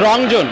Strong zone.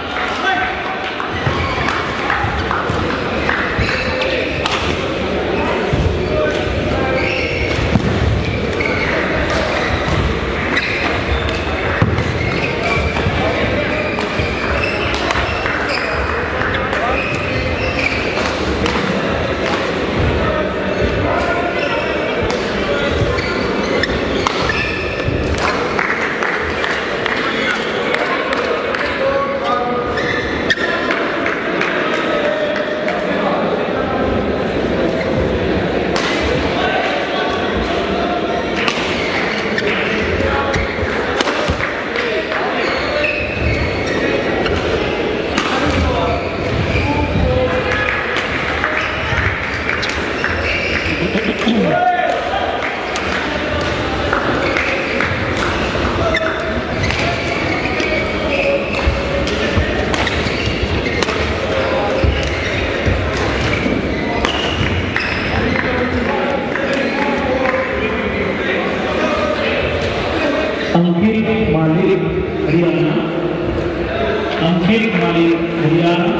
अंकित मालिक हरियाणा,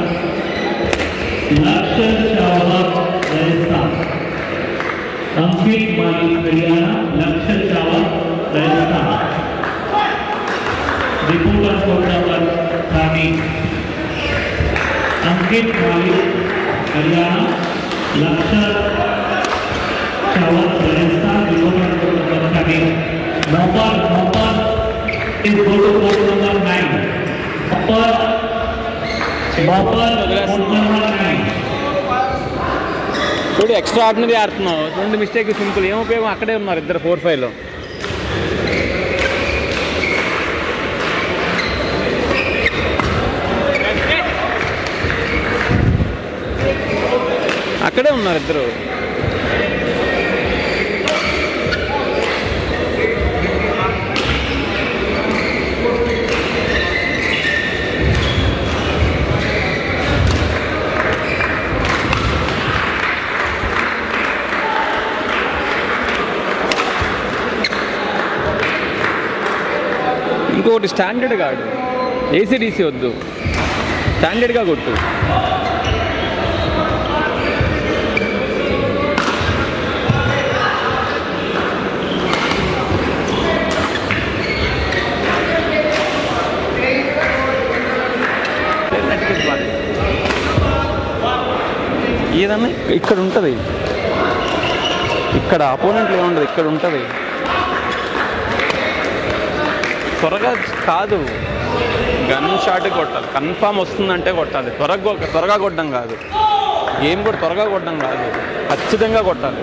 लक्ष्य चावला राजस्थान। अंकित मालिक हरियाणा, लक्ष्य Chawla Rajasthan. Reporter code number 13। अंकित मालिक हरियाणा, लक्ष्य Chawla Rajasthan. Reporter code number 13। नौपर is go to court number 9. Upper court number 9. చూడు ఎక్స్ట్రా ఆర్డినరీ ఆడుతున్నావు. రెండు మిస్టేక్ సింపుల్. ఏం ఉపయోగం? అక్కడే ఉన్నారు ఇద్దరు 4-5లో. అక్కడే ఉన్నారు ఇద్దరు. ఇంకొకటి స్టాండర్డ్ కాదు, ఏసీడీసీ వద్దు, స్టాండర్డ్గా కొట్టు. ఏదన్నా ఇక్కడ ఉంటుంది, ఇక్కడ అపోనెంట్లు ఏముండదు, ఇక్కడ ఉంటుంది. త్వరగా కాదు, గన్ షాట్ కొట్టాలి. కన్ఫామ్ వస్తుందంటే కొట్టాలి. త్వరగా కొట్టడం కాదు, గేమ్ కూడా త్వరగా కొట్టడం కాదు, ఖచ్చితంగా కొట్టాలి.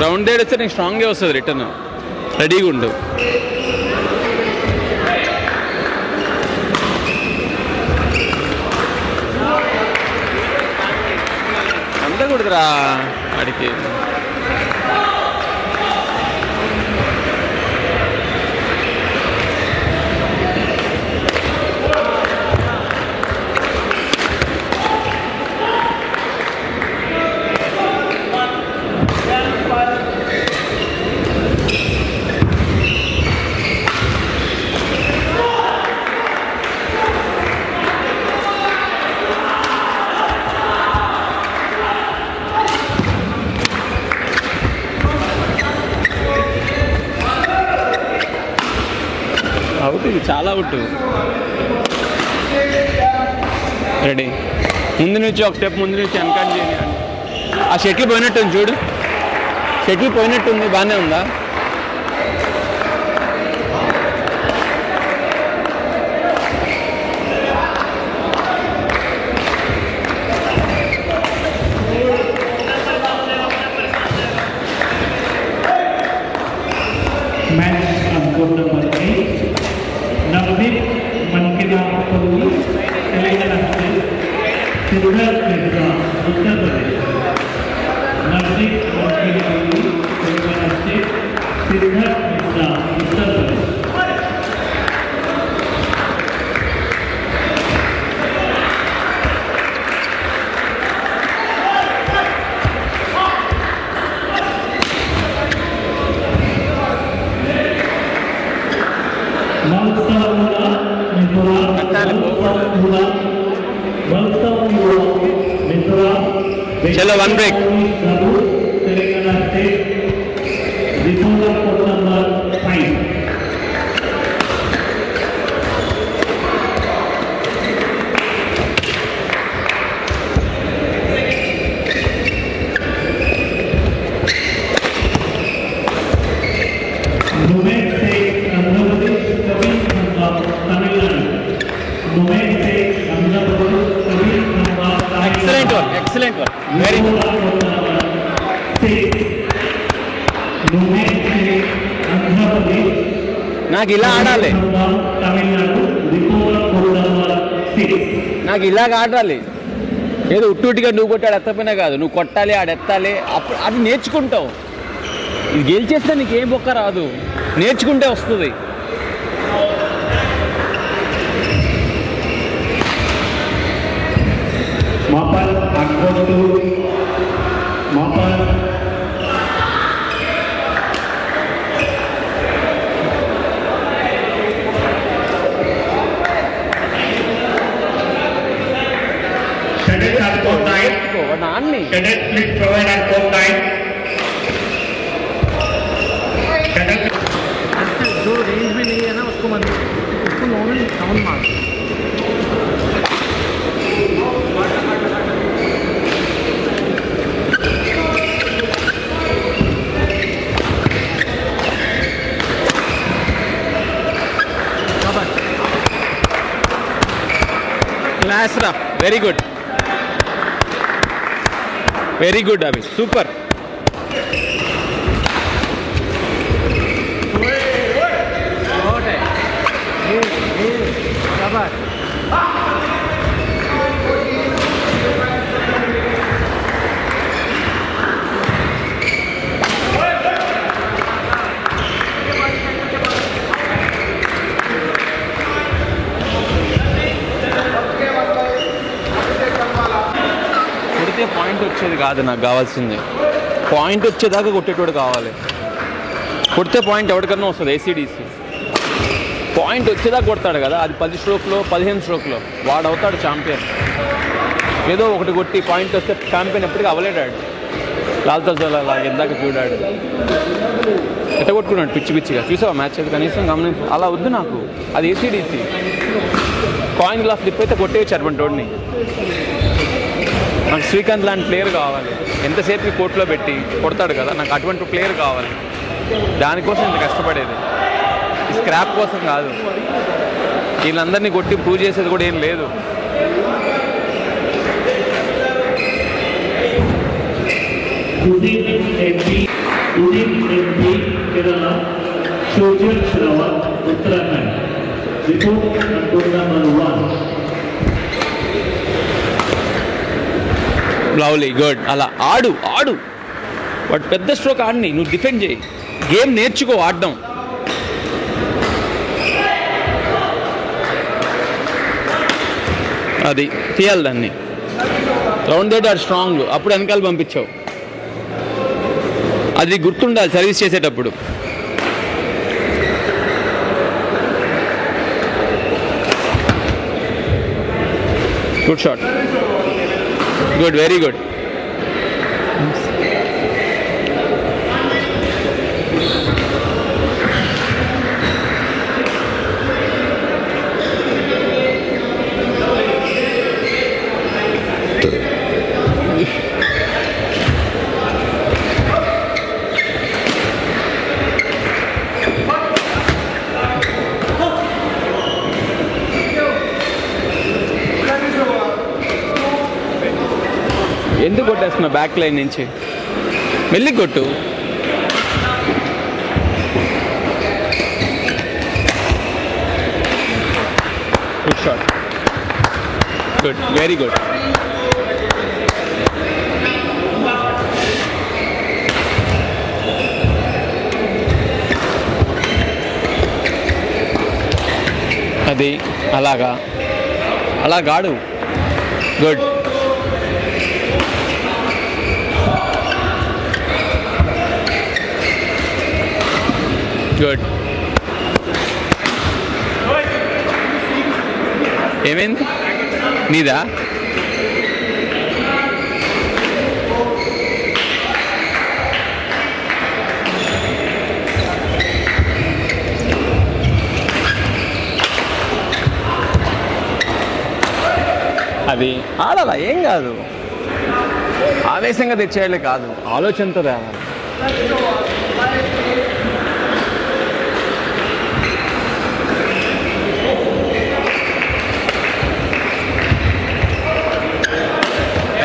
రౌండ్ డేట్ వస్తే నీకు స్ట్రాంగ్గా వస్తుంది. రిటర్న్ రెడీగా ఉండు. అందకూడదురా వాడికి. అవుట్, ఇది చాలా అవుట్. రెడీ. ముందు నుంచి ఒక స్టెప్ ముందు నుంచి ఎన్కరేజ్ చేయండి. ఆ షటిల్ పోయినట్టుంది చూడు, షటిల్ పోయినట్టుంది. బాగానే ఉందా? नवदीप मनकिनापल्ली तेलंगाना स्टेट, सिद्धार्थ मिश्रा उत्तर प्रदेश। नवदीप मनकिनापल्ली तेलंगाना स्टेट, सिद्धार्थ मिश्रा उत्तर प्रदेश। చలో 1 break. Telangana state reporter code number 5. Moment Sheikh Amrapali Kabir Khamba, Tamil Nadu. Moment Sheikh Amrapali Kabir Khamba, Tamil Nadu. Excellent work. Very good. Moment Sheikh Amrapali నాకు ఇలా ఆడాలి, Tamil Nadu. Reporter code number 6. నాకు ఇలాగ ఆడాలి. ఏదో ఉట్టుగా నువ్వు కొట్టాడు ఎత్తపోయినా కాదు, నువ్వు కొట్టాలి ఆడెత్తాలి, అప్పుడు అది నేర్చుకుంటావు. ఇది గెలిచేస్తే నీకు ఏం బొక్క రాదు, నేర్చుకుంటే వస్తుంది. Mapan Akbotu Mapan Cadet at code 9. నాన్ని Cadet please provide at code 9. Cadet जो रेंज में नहीं है ना उसको मत, उसको नॉर्मल साउंड मार. క్లాస్ రా, వెరీ గుడ్, వెరీ గుడ్ అభి, సూపర్. కొడితే పాయింట్ వచ్చేది కాదు, నాకు కావాల్సింది పాయింట్ వచ్చేదాకా కొట్టేటోడు కావాలి. కొడితే పాయింట్ ఎవరికన్నా వస్తుంది, ఏసీడీసీ పాయింట్ వచ్చేదాకా కొడతాడు కదా, అది 10 స్ట్రోక్లో 15 స్ట్రోక్లో వాడు అవుతాడు ఛాంపియన్. ఏదో ఒకటి కొట్టి పాయింట్ వస్తే ఛాంపియన్ ఎప్పటికీ అవ్వలేడాడు. లాల్తో అలా ఇందాక చూడాడు, ఎట్ట కొట్టుకున్నాడు పిచ్చి పిచ్చిగా. చూసావా మ్యాచ్ అయితే కనీసం గమనించు. అలా వద్దు నాకు, అది ఏసీడీసీ. కాయిన్ గ్లాస్ డిప్ అయితే కొట్టేయచ్చు అటువంటి వాడిని. నాకు శ్రీకాంత్ లాంటి ప్లేయర్ కావాలి, ఎంతసేపు కోర్టులో పెట్టి కొడతాడు కదా, నాకు అటువంటి ప్లేయర్ కావాలి. దానికోసం ఇంత కష్టపడేది, స్క్రాప్ కోసం కాదు. వీళ్ళందరినీ కొట్టి ప్రూవ్ చేసేది కూడా ఏం లేదు. Udin MP Kerala, Shojal Shrawat, Uttarakhand. Report code number 1. Lovely, good. అలా ఆడు ఆడు, వాడు పెద్ద స్ట్రోక్ ఆడిని, నువ్వు డిఫెండ్ చేయి, గేమ్ నేర్చుకో ఆడడం. అది తీయాలి దాన్ని. రౌండ్ దట్ ఆర్ స్ట్రాంగ్, అప్పుడు వెనకాల పంపించావు. అది గుర్తుండాలి సర్వీస్ చేసేటప్పుడు. Good shot, good, very good. ఎందుకు కొట్టేస్తున్నా బ్యాక్ లైన్ నుంచి? మెల్లి కొట్టు. Good shot, good, very good. అది అలాగా అలాగాడు. గుడ్. గుడ్. ఏమైంది నీదా? అది ఆడాలా, ఏం కాదు. ఆవేశంగా తెచ్చేయాలి కాదు, ఆలోచనతో తేవాలి.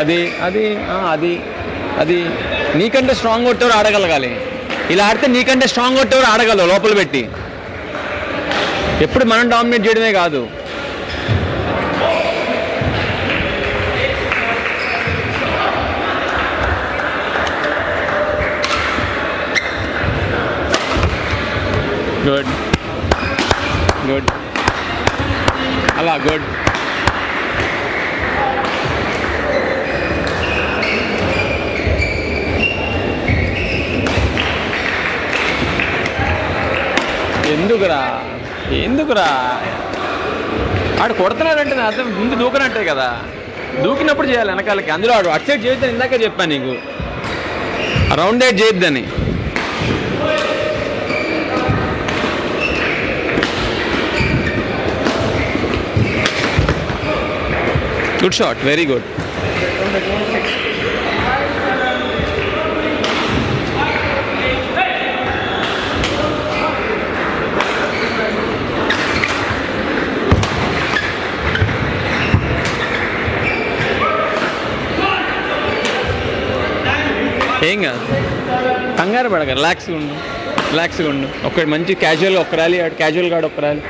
అది అది అది అది నీకంటే స్ట్రాంగ్ కొట్టేవారు ఆడగలగాలి. ఇలా ఆడితే నీకంటే స్ట్రాంగ్ కొట్టేవారు ఆడగలవు లోపల పెట్టి. ఎప్పుడు మనం డామినేట్ చేయడమే కాదు. గుడ్ గుడ్, అలా గుడ్. ఎందుకురా ఆడు కొడుతున్నాడంటే నా అర్థం ముందు దూకనట్టే కదా. దూకినప్పుడు చేయాలి వెనకాలకి. అందులో ఆడు అటు సైడ్ చేయొద్దని ఇందాకే చెప్పాను నీకు, రౌండ్ ఎయిట్ చేయొద్దని. Good shot, very good. ఏం కాదు, కంగారు పడక, రిలాక్స్గా ఉండు. ఒక్కటి మంచి క్యాజువల్గా ఒక్కరాలి, ఆడు క్యాజువల్గా ఆడు ఒక్కరాలి.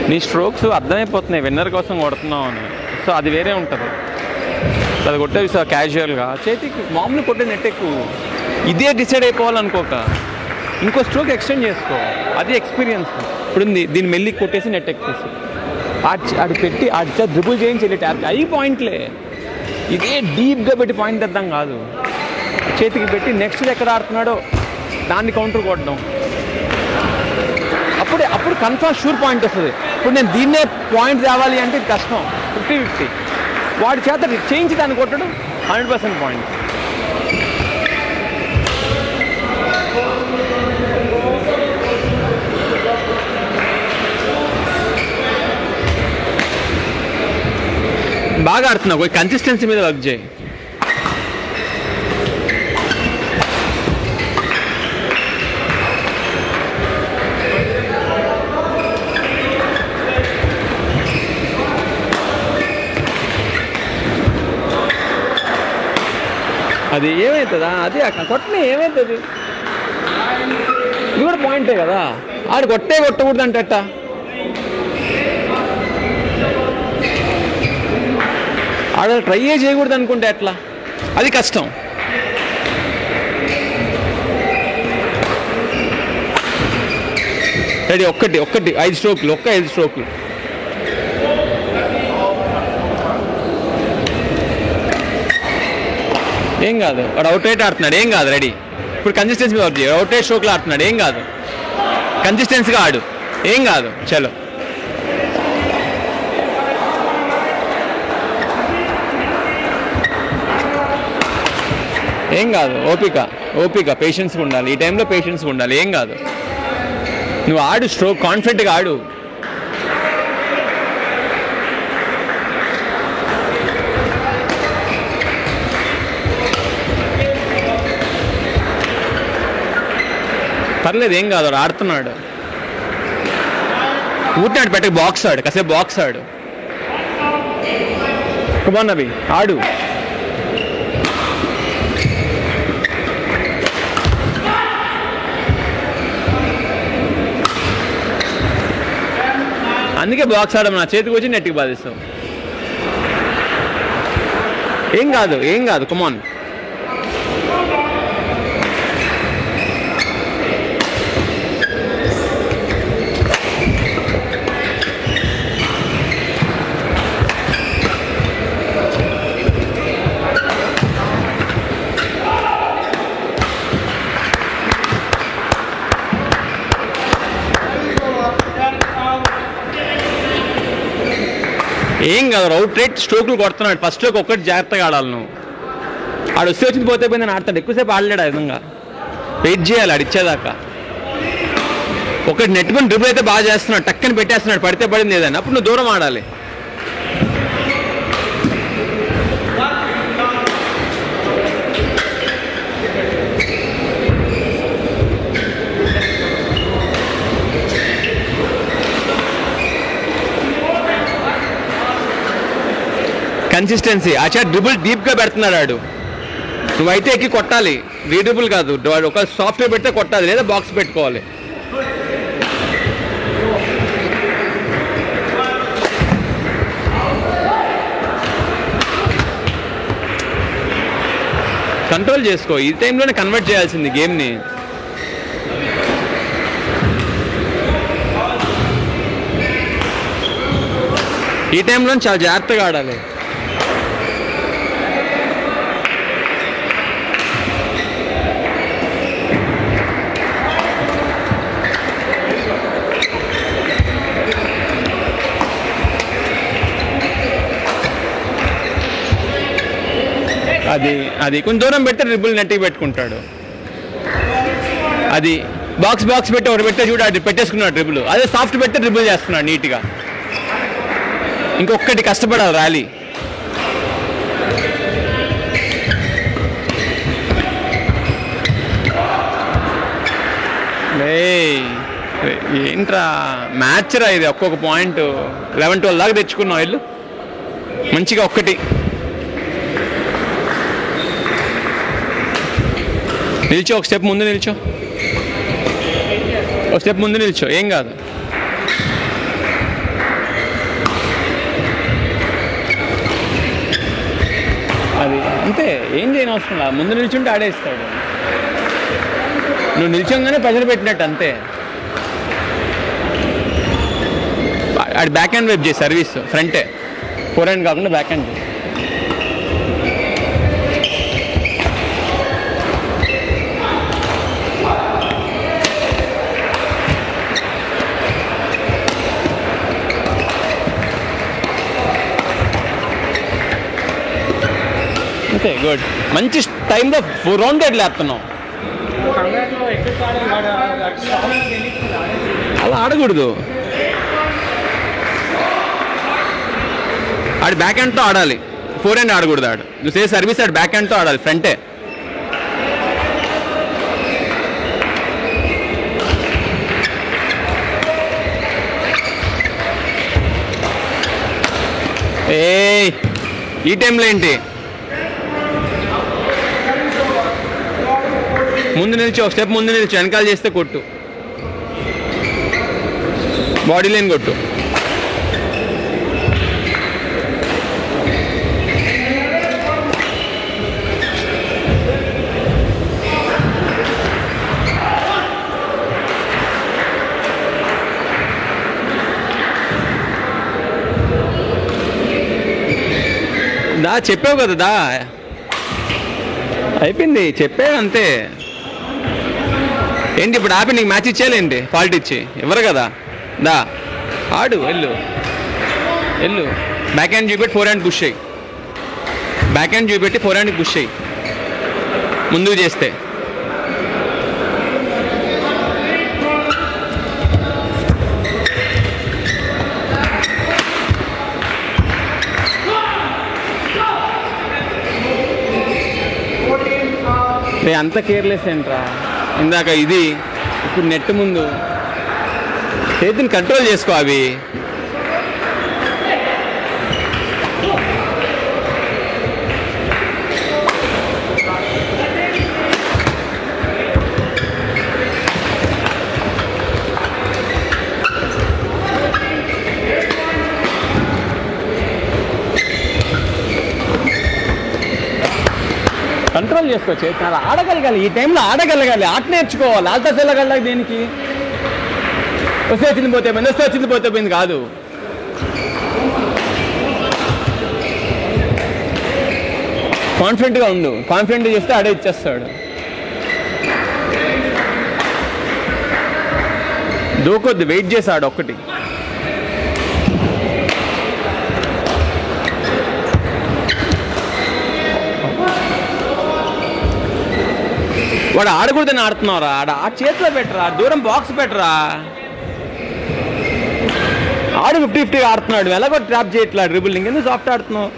నీ స్ట్రోక్స్ అర్థమైపోతున్నాయి విన్నర్ కోసం కొడుతున్నావు అని. సో అది వేరే ఉంటుంది. అది కొట్టేవి సార్ క్యాజువల్గా చేతికి మామూలు కొట్టే నెట్ ఎక్కువ. ఇదే డిసైడ్ అయిపోవాలనుకోక ఇంకో స్ట్రోక్ ఎక్స్టెండ్ చేసుకో, అది ఎక్స్పీరియన్స్. ఇప్పుడు దీన్ని మెల్లి కొట్టేసి నెట్ ఎక్కేసి ఆడి పెట్టి ఆడి డ్రిబుల్ చేయించి వెళ్ళి ట్యాప్ అవి పాయింట్లే. ఇదే డీప్గా పెట్టి పాయింట్ తెద్దాం కాదు, చేతికి పెట్టి నెక్స్ట్ ఎక్కడ ఆడుతున్నాడో దాన్ని కౌంటర్ కొట్టడం. అప్పుడు కన్ఫర్మ్ షూర్ పాయింట్ వస్తుంది. ఇప్పుడు నేను దీన్నే పాయింట్ తేవాలి అంటే ఇది కష్టం. 50-50 వాడి చేత చేయించి దాన్ని కొట్టడం 100% పాయింట్. బాగా ఆడుతున్నావు, కన్సిస్టెన్సీ మీద వర్క్ చేయి. అది ఏమవుతుందా, అది కొట్టనే ఏమవుతుంది, ఇది కూడా పాయింటే కదా. ఆడు కొట్టకూడదు అంటే అట్ట. ఆడ ట్రై చేయకూడదు అనుకుంటే ఎట్లా, అది కష్టం. రెడీ, ఒక్కటి 5 స్ట్రోకులు, 5 స్ట్రోకులు. ఏం కాదు, వాడు అవుట్ రైట్ ఆడుతున్నాడు, ఏం కాదు. రెడీ, ఇప్పుడు కన్సిస్టెన్సీ వర్క్ చేయ. అవుట్ రైట్ స్ట్రోక్లో ఆడుతున్నాడు, ఏం కాదు. కన్సిస్టెన్సీగా ఆడు, ఏం కాదు. చలో, ఏం కాదు. ఓపిక పేషెన్స్గా ఉండాలి. ఈ టైంలో పేషెన్స్గా ఉండాలి, ఏం కాదు. నువ్వు ఆడు, స్ట్రోక్ కాన్ఫిడెంట్గా ఆడు. పర్లేదు, ఏం కాదు. వాడు ఆడుతున్నాడు. ఊరినాడు పెట్టక బాక్స్ ఆడు, కాసేపు బాక్స్ ఆడు. కుమార్ నబీ ఆడు. అందుకే బాక్స్ ఆడము, నా చేతికి వచ్చి నెట్కి బాధిస్తావు. ఏం కాదు. కమాన్, కొట్టడం కాదు, అవుట్ రేట్ స్ట్రోక్లు కొడుతున్నాడు. ఫస్ట్ స్ట్రోక్ ఒక్కటి జాగ్రత్తగా ఆడాలి నువ్వు. ఆడు వస్తే వచ్చింది పోతే పోయిందని ఆడతాడు. ఎక్కువసేపు ఆడలేడు ఆ విధంగా. వెయిట్ చేయాలి ఆడు ఇచ్చేదాకా. ఒకటి నెట్టుకుని డ్రిబుల్ అయితే బాగా చేస్తున్నాడు, టక్కని పెట్టేస్తున్నాడు, పడితే పడింది ఏదైనా, అప్పుడు నువ్వు దూరం ఆడాలి. కన్సిస్టెన్సీ అచ్చా డ్రిబుల్ డీప్గా పెడుతున్నాడు ఆడు. నువ్వైతే ఎక్కి కొట్టాలి, రీడ్రిబుల్ కాదు. ఒక సాఫ్ట్వేర్ పెడితే కొట్టాలి, లేదా బాక్స్ పెట్టుకోవాలి. కంట్రోల్ చేసుకో, ఈ టైంలోనే కన్వర్ట్ చేయాల్సింది గేమ్ని. ఈ టైంలో చాలా జాగ్రత్తగా ఆడాలి. అది కొంచెం దూరం పెడితే డ్రిబుల్ నెట్కి పెట్టుకుంటాడు. అది బాక్స్ పెట్టి ఒకటి పెట్టే చూడు, అది పెట్టేసుకున్నాడు డ్రిబుల్. అదే సాఫ్ట్ పెడితే డ్రిబుల్ చేస్తున్నాడు నీట్గా. ఇంకొకటి కష్టపడాలి ర్యాలీ. ఏంట్రా మ్యాచ్ రా ఇది, ఒక్కొక్క పాయింట్ 11-12 దాకా తెచ్చుకున్నావు వీళ్ళు మంచిగా. ఒక్కటి నిల్చో, ఒక స్టెప్ ముందు నిల్చో, ఒక స్టెప్ ముందు నిల్చో, ఏం కాదు. అది అంతే, ఏం చేయని అవసరం లేదు. ముందు నిల్చుంటే ఆడేస్తాడు. నువ్వు నిల్చోగానే ప్రెషర్ పెట్టినట్టు అంతే. ఆడి బ్యాక్ హ్యాండ్ వైపు చేయి సర్వీస్, ఫ్రంటే, ఫోర్ హ్యాండ్ కాకుండా బ్యాక్ హ్యాండ్ చేయి. అంతే, గుడ్. మంచి టైంలో 4 రౌండ్ లేపుతున్నావు. అలా ఆడకూడదు. ఆడు బ్యాక్ హ్యాండ్తో ఆడాలి, ఫోర్ హ్యాండ్ ఆడకూడదు. ఆడు నువ్వు చేసే సర్వీస్ ఆడు బ్యాక్ హ్యాండ్తో ఆడాలి, ఫ్రంటే. ఈ టైంలో ఏంటి, ముందు నిలిచి ఒక స్టెప్ ముందు నిలిచి, వెనకాల చేస్తే కొట్టు, బాడీ లైన్ కొట్టు. దా చెప్పావు కదా, దా అయిపోయింది, చెప్పావు అంతే. ఏంటి ఇప్పుడు ఆపి నీకు మ్యాచ్ ఇచ్చేయాలేంటి, ఫాల్ట్ ఇచ్చి ఇవ్వరు కదా. దా ఆడు, వెళ్ళు. బ్యాక్ హ్యాండ్ చూపెట్టి ఫోర్ హ్యాండ్ పుష్ అయ్యి, బ్యాక్ హ్యాండ్ చూపెట్టి ఫోర్ హ్యాండ్కి పుష్ అయ్యి ముందుకు చేస్తే. అంత కేర్లెస్ ఏంట్రా ఇందాక ఇది, ఇప్పుడు నెట్ ముందు చేతిని కంట్రోల్ చేసుకో. అవి కంట్రోల్ చేసుకో చేతి. అలా ఆడగలగాలి, ఈ టైంలో ఆడగలగాలి, ఆట నేర్చుకోవాలి. ఆట వెళ్ళగలగాలి. దేనికి వస్తే వచ్చింది పోతే పోయింది, వస్తే వచ్చింది పోతే పోయింది కాదు. కాన్ఫిడెంట్గా ఉండు, కాన్ఫిడెంట్గా చేస్తే ఆడే ఇచ్చేస్తాడు. దూకొద్దు, వెయిట్ చేసాడు ఒక్కటి. వాడు ఆడకూడదని ఆడుతున్నావురా, ఆ చేతిలో పెట్టరా, దూరం బాక్స్ పెట్టరా. ఆడు 50-50 ఆడుతున్నాడు, ఎలాగో ట్రాప్ చేయట్లా డ్రిబుల్, ఇంకెందుకు సాఫ్ట్ ఆడుతున్నావు?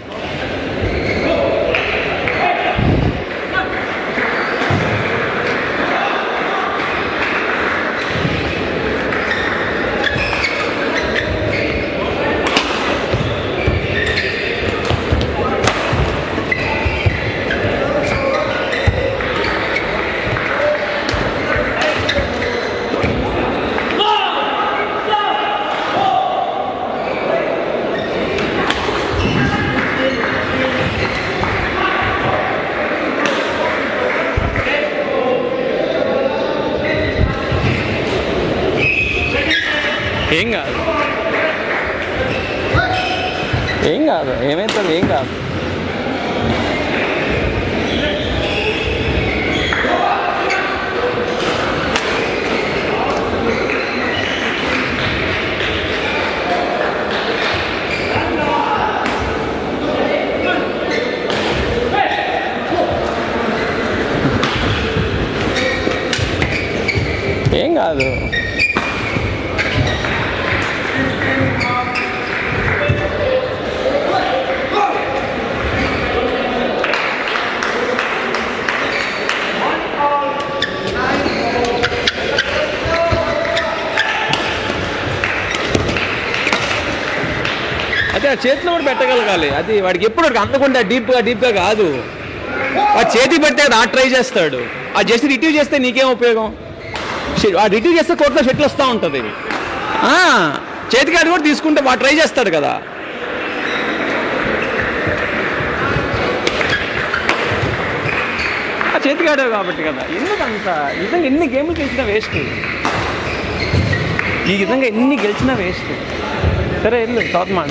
ఏం కాదు, ఏం కాదు, ఏమవుతుంది, ఏం కాదు. ఏం కాదు. అదే ఆ చేతిలో కూడా పెట్టగలగాలి, అది వాడికి ఎప్పుడు అందకుండా డీప్గా కాదు. ఆ చేతి పెట్టే ఆ ట్రై చేస్తాడు, ఆ జస్ట్ రిట్రీవ్ చేస్తే నీకేం ఉపయోగం? ఆ రిట్రీవ్ చేస్తే కోర్టులో షెట్లు వస్తూ ఉంటుంది. చేతికాడు కూడా తీసుకుంటే వాడు ట్రై చేస్తాడు కదా. ఆ చేతికాడే కాబట్టి కదా. ఎందుకంత నిజంగా ఎన్ని గేమ్లు గెలిచినా వేస్ట్, ఈ విధంగా ఎన్ని గెలిచినా వేస్ట్. సరే వెళ్ళు, తర్వాత మాట.